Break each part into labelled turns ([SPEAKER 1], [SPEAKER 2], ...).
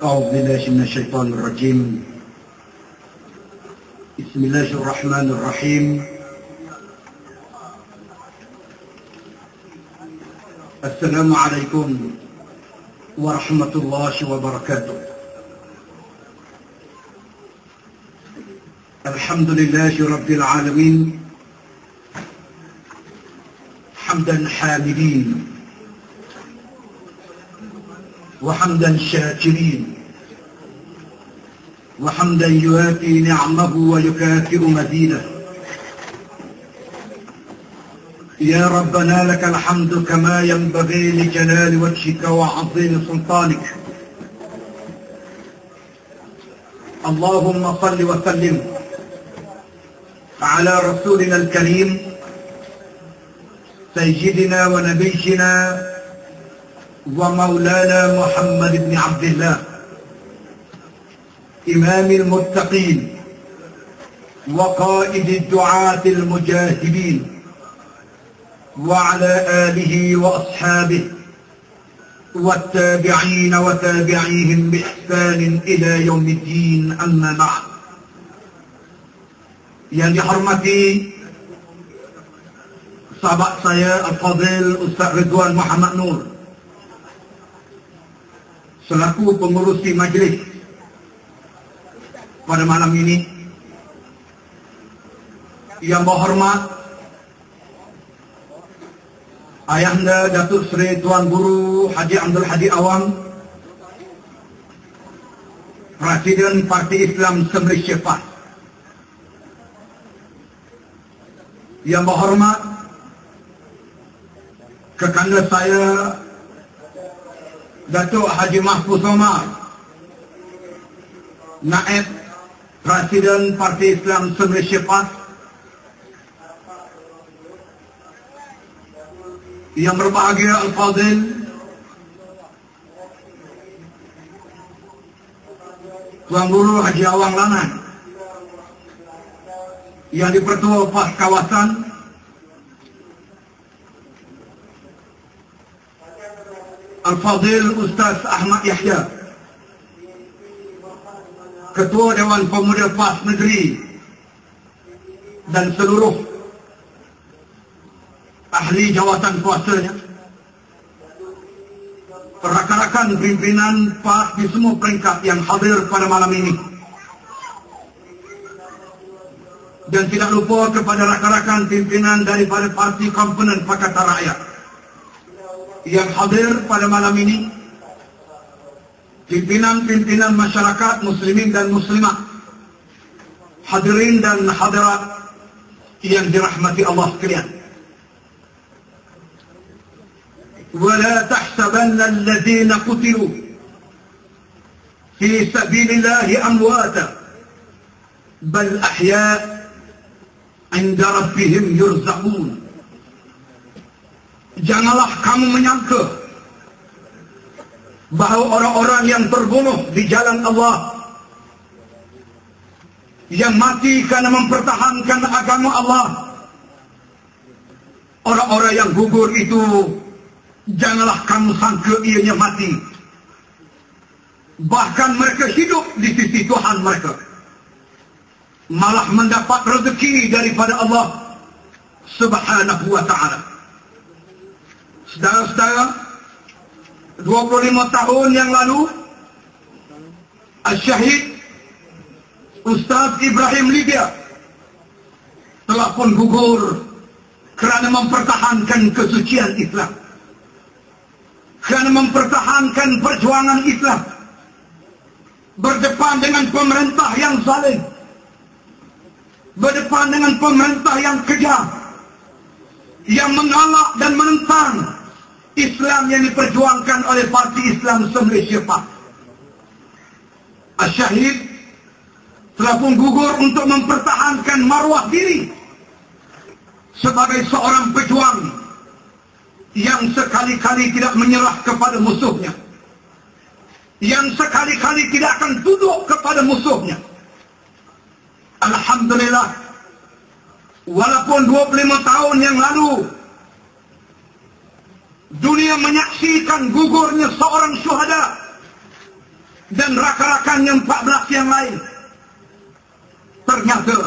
[SPEAKER 1] أعوذ بالله من الشيطان الرجيم. بسم الله الرحمن الرحيم. السلام عليكم ورحمة الله وبركاته. الحمد لله رب العالمين حمدا حامدين وحمدا شاكرين وحمدا يوافي نعمه ويكافئ مزيده. يا ربنا لك الحمد كما ينبغي لجلال وجهك وعظيم سلطانك. اللهم صل وسلم على رسولنا الكريم سيدنا ونبينا ومولانا محمد بن عبد الله إمام المتقين وقائد الدعاة المجاهدين وعلى آله وأصحابه والتابعين وتابعيهم بإحسان إلى يوم الدين. أما بعد. Yang dihormati sahabat saya Al-Fadhil Ustaz Ridwan Muhammad Nur selaku pengurusi majlis pada malam ini, yang berhormat Ayahanda Datuk Seri Tuan Guru Haji Abdul Hadi Awang, Presiden Parti Islam Semri Syafat, yang berhormat kekanda saya Datuk Haji Mahfuz Omar, Naib Presiden Parti Islam Semri Syafat, yang berbahagia Al-Fadhil Tuan Guru Haji Awang Langan, yang dipertua PAS kawasan, Al-Fadhil Ustaz Ahmad Yahya, Ketua Dewan Pemuda PAS Negeri, dan seluruh ahli jawatan kuasanya, rakan-rakan pimpinan PAS di semua peringkat yang hadir pada malam ini, dan tidak lupa kepada rakan-rakan pimpinan daripada parti komponen Pakatan Rakyat yang hadir pada malam ini, pimpinan-pimpinan masyarakat muslimin dan muslimat, hadirin dan hadirat yang dirahmati Allah sekalian. ولا تحسبن الذين قتلوا في سبيل الله أمواتا بل أحياء عند ربهم يرزقون. Janganlah kamu menyangka bahawa orang-orang yang terbunuh di jalan Allah, yang mati karena mempertahankan agama Allah, orang-orang yang gugur itu, janganlah kamu sangka ianya mati. Bahkan mereka hidup di sisi Tuhan mereka, malah mendapat rezeki daripada Allah Subhanahu wa ta'ala. Saudara-saudara, 25 tahun yang lalu Al-Syahid Ustaz Ibrahim Libya telah pun gugur kerana mempertahankan kesucian Islam, kerana mempertahankan perjuangan Islam, berdepan dengan pemerintah yang zalim, berdepan dengan pemerintah yang kejam, yang menolak dan menentang Islam yang diperjuangkan oleh Parti Islam Semri Syafat. Al-Syahid telah pun gugur untuk mempertahankan maruah diri sebagai seorang pejuang yang sekali-kali tidak menyerah kepada musuhnya, yang sekali-kali tidak akan tunduk kepada musuhnya. Alhamdulillah, walaupun 25 tahun yang lalu dunia menyaksikan gugurnya seorang syuhada, dan rakan-rakannya 14 yang lain. Ternyata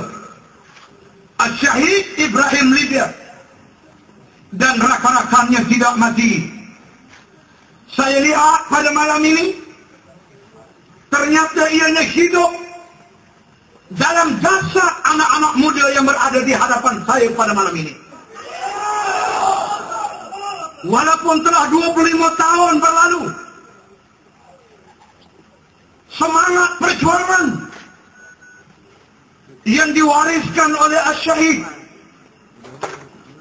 [SPEAKER 1] Syahid Ibrahim Libya dan rakan-rakannya tidak mati. Saya lihat pada malam ini, ternyata ianya hidup dalam jasad anak-anak muda yang berada di hadapan saya pada malam ini. Walaupun telah 25 tahun berlalu, semangat perjuangan yang diwariskan oleh Syahid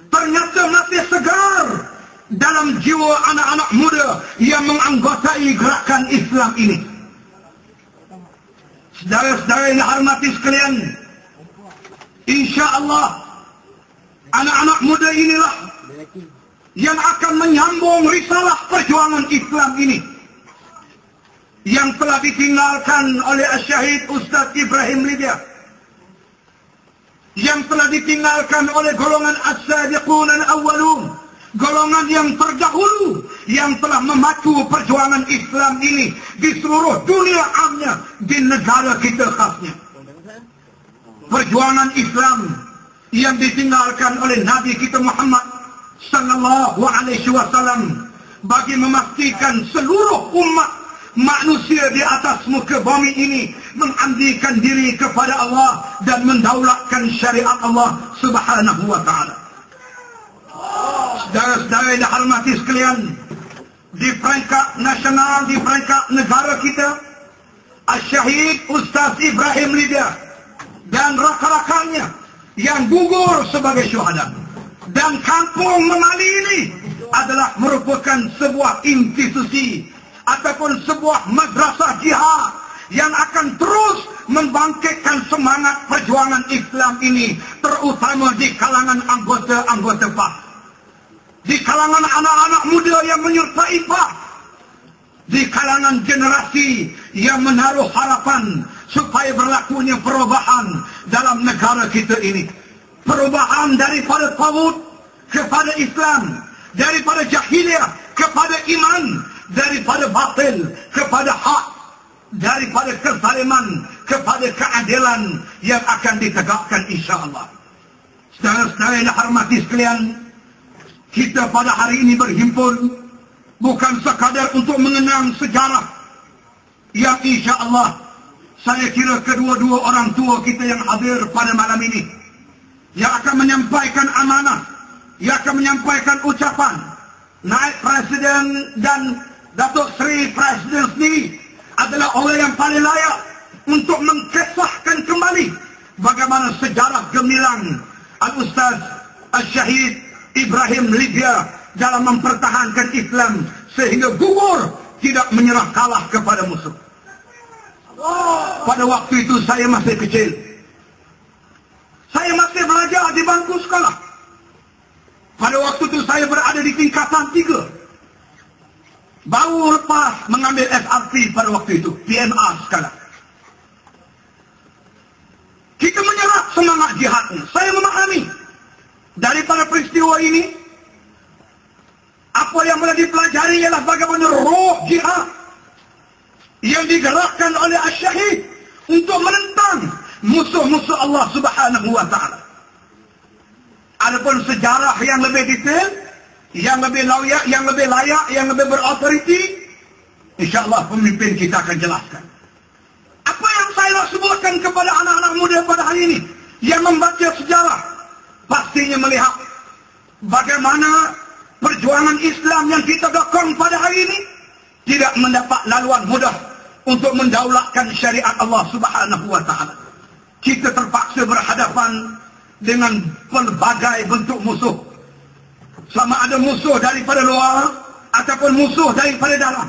[SPEAKER 1] ternyata masih segar dalam jiwa anak-anak muda yang menganggotai gerakan Islam ini. Saudara-saudara yang dihormati sekalian, insya-Allah anak-anak muda inilah yang akan menyambung risalah perjuangan Islam ini yang telah ditinggalkan oleh Syahid Ustaz Ibrahim Libya, yang telah ditinggalkan oleh golongan as-sadiqun al-awwalun, golongan yang terdahulu yang telah memacu perjuangan Islam ini di seluruh dunia amnya, di negara kita khasnya. Perjuangan Islam yang ditinggalkan oleh Nabi kita Muhammad sallallahu alaihi wasallam bagi memastikan seluruh umat manusia di atas muka bumi ini mengabdikan diri kepada Allah dan mendaulatkan syariat Allah subhanahu wa ta'ala. Saudara-saudara yang dihormati sekalian, di peringkat nasional, di peringkat negara kita, Syahid Ustaz Ibrahim Libya dan rakan-rakannya yang gugur sebagai syuhada, dan kampung Memali ini adalah merupakan sebuah institusi ataupun sebuah madrasah jihad yang akan terus membangkitkan semangat perjuangan Islam ini, terutama di kalangan anggota-anggota PAS, di kalangan anak-anak muda yang menyertai PAS, di kalangan generasi yang menaruh harapan supaya berlakunya perubahan dalam negara kita ini. Perubahan daripada tawud kepada Islam, daripada jahiliyah kepada iman, daripada batil kepada hak, daripada kezaliman kepada keadilan yang akan ditegakkan insya-Allah. Saudara-saudara yang dihormati sekalian, kita pada hari ini berhimpun bukan sekadar untuk mengenang sejarah yang insya-Allah saya kira kedua-dua orang tua kita yang hadir pada malam ini yang akan menyampaikan amanah, yang akan menyampaikan ucapan Naib Presiden dan Datuk Seri Presiden sendiri adalah orang yang paling layak untuk mengkisahkan kembali bagaimana sejarah gemilang Al-Ustaz Syahid Ibrahim Libya dalam mempertahankan Islam sehingga gugur, tidak menyerah kalah kepada musuh. Pada waktu itu saya masih kecil, saya masih belajar di bangku sekolah. Pada waktu itu saya berada di tingkatan 3, baru lepas mengambil SRP pada waktu itu, PMR sekarang. Kita menyerap semangat jihadnya. Saya memahami daripada peristiwa ini, apa yang boleh dipelajari ialah bagaimana roh jihad yang digerakkan oleh Syahid untuk menentang musuh-musuh Allah subhanahu wa ta'ala. Adapun sejarah yang lebih detail, yang lebih layak, yang lebih berautoriti, insya-Allah pemimpin kita akan jelaskan. Apa yang saya nak sebutkan kepada anak-anak muda pada hari ini yang membaca sejarah, pastinya melihat bagaimana perjuangan Islam yang kita dokong pada hari ini tidak mendapat laluan mudah untuk mendaulatkan syariat Allah subhanahu wa ta'ala. Kita terpaksa berhadapan dengan pelbagai bentuk musuh. Sama ada musuh daripada luar ataupun musuh daripada dalam.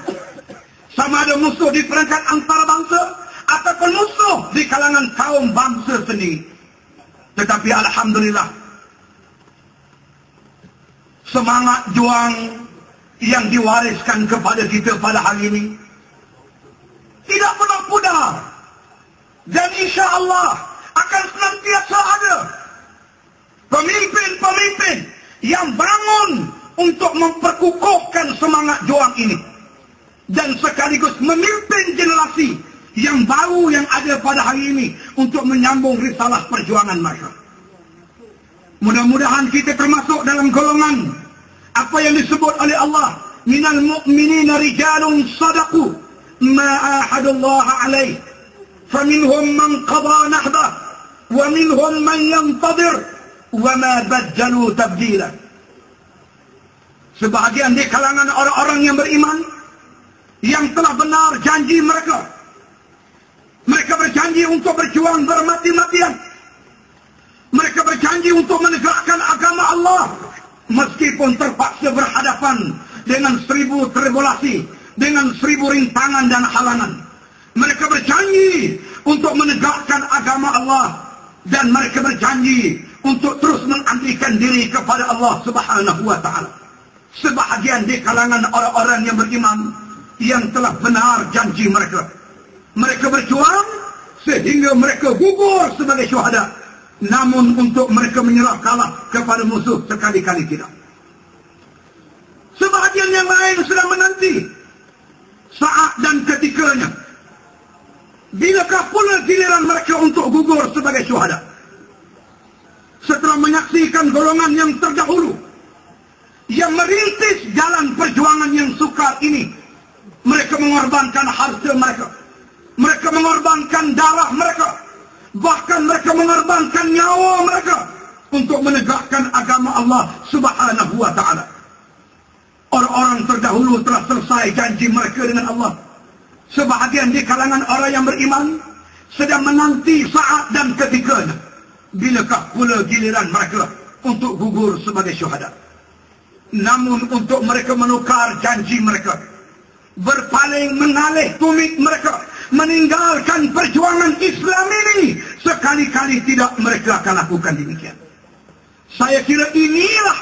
[SPEAKER 1] Sama ada musuh di peringkat antarabangsa ataupun musuh di kalangan kaum bangsa sendiri. Tetapi alhamdulillah, semangat juang yang diwariskan kepada kita pada hari ini tidak pernah pudar, dan insya Allah akan senantiasa ada pemimpin-pemimpin yang bangun untuk memperkukuhkan semangat juang ini. dan sekaligus memimpin generasi yang baru yang ada pada hari ini untuk menyambung risalah perjuangan mereka. Mudah-mudahan kita termasuk dalam golongan apa yang disebut oleh Allah, minal mu'minina rijalun sadaqu ma ahadullah alaih faminhum man qada nahbah wa minhum man yantadir wa ma baddalu tabdila. Sebahagian di kalangan orang-orang yang beriman yang telah benar janji mereka. Mereka berjanji untuk berjuang bermati-matian. Mereka berjanji untuk menegakkan agama Allah meskipun terpaksa berhadapan dengan 1000 tribulasi, dengan 1000 rintangan dan halangan. Mereka berjanji untuk menegakkan agama Allah dan mereka berjanji untuk terus mengabdikan diri kepada Allah Subhanahu wa taala. Sebahagian di kalangan orang-orang yang beriman yang telah benar janji mereka. Mereka berjuang sehingga mereka gugur sebagai syuhada. Namun untuk mereka menyerah kalah kepada musuh sekali-kali tidak. Sebahagian yang lain sedang menanti saat dan ketikanya. Bilakah pula giliran mereka untuk gugur sebagai syuhada? Setelah menyaksikan golongan yang terdahulu yang merintis jalan perjuangan yang sukar ini, mereka mengorbankan harta mereka, mereka mengorbankan darah mereka, bahkan mereka mengorbankan nyawa mereka untuk menegakkan agama Allah Subhanahu wa taala. Orang-orang terdahulu telah selesai janji mereka dengan Allah. Sebahagian di kalangan orang yang beriman sedang menanti saat dan ketikanya. Bilakah pula giliran mereka untuk gugur sebagai syuhada? Namun untuk mereka menukar janji mereka, berpaling mengalih tumit mereka, meninggalkan perjuangan Islam ini, sekali-kali tidak mereka akan lakukan demikian. Saya kira inilah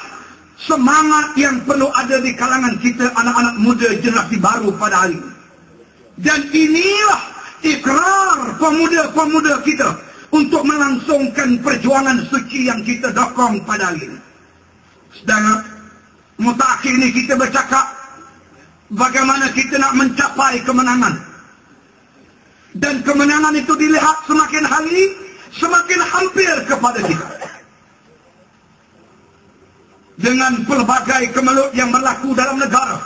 [SPEAKER 1] semangat yang perlu ada di kalangan kita anak-anak muda generasi baru pada hari ini. Dan inilah ikrar pemuda-pemuda kita untuk melangsungkan perjuangan suci yang kita dokong pada hari ini. Sedang mutakhir ini kita bercakap bagaimana kita nak mencapai kemenangan. Dan kemenangan itu dilihat semakin hari semakin hampir kepada kita. Dengan pelbagai kemelut yang berlaku dalam negara,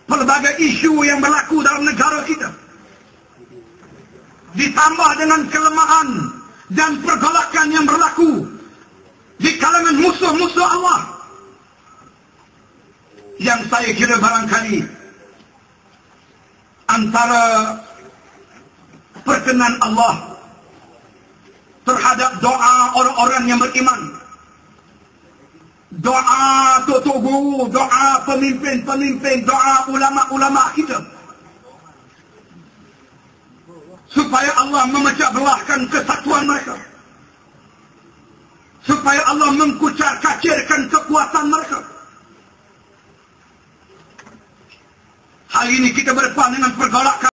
[SPEAKER 1] pelbagai isu yang berlaku dalam negara kita, ditambah dengan kelemahan dan pergolakan yang berlaku di kalangan musuh-musuh Allah, yang saya kira barangkali antara perkenan Allah terhadap doa orang-orang yang beriman, doa tok-tok guru, doa pemimpin-pemimpin, doa ulama-ulama kita, supaya Allah memecah belahkan kesatuan mereka, supaya Allah mengkucar-kacirkan kekuatan mereka. Hari ini kita berdepan dengan pergolakan